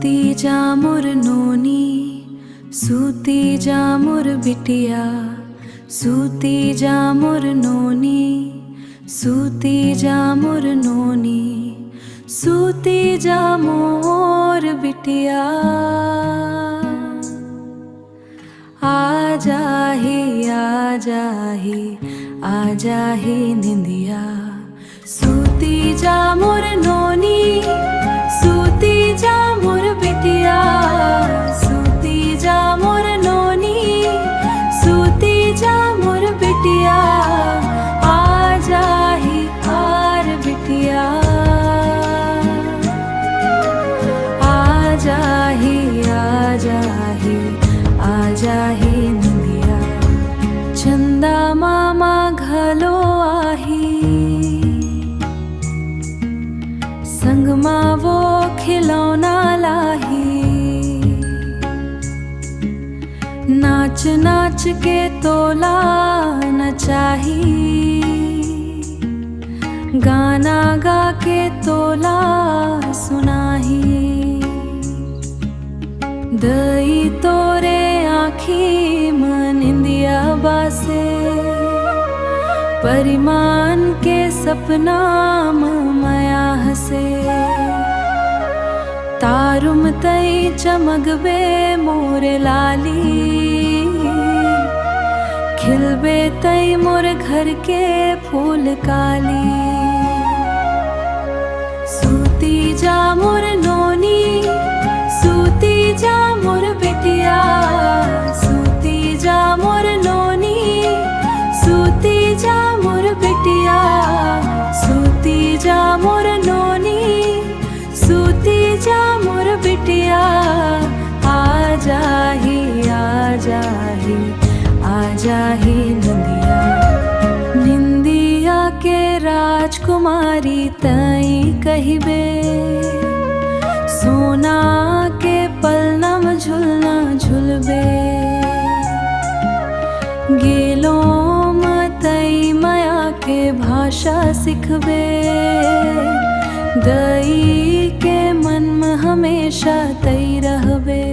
सूती जा मोर नोनी, सूती जा मोर बिटिया, सूती जा मोर नोनी, सूती जा मोर नोनी, सूती जा मोर बिटिया। आजा ही आजा ही आजा ही निंदिया, सूती जा मोर नोनी, सूती जा मोर बिटिया, सूती जा मोर नोनी, सूती जा मोर बिटिया। आजा ही आर बिटिया, आजा ही आजा ही आजा ही निंदिया। चंदा मामा घलो आही, संग माँ वो खिलौना लाही। नाच नाच के तोला नचाही, गाना गा के तोला सुनाही। दई तोरे आँखी मन इंदिया बासे, परिमान के सपना माया हसे। तारुम तई चमगबे मोरे लाली, खिलबे तई मोर घर के फूल काली। सूती जा मोर नोनी, सूती जा मोर बिटिया, सूती जा मोर नोनी, सूती जा मोर बिटिया। सूती जा मोर नोनी, सूती जा मोर बिटिया। आजा ही आजा ही आजा ही निंदिया। निंदिया के राजकुमारी तई कहिबे, सोना के पलनम झुलना झुलबे। गेलो मतई माया के भाषा सिखबे, दई के मन में हमेशा तई रहबे।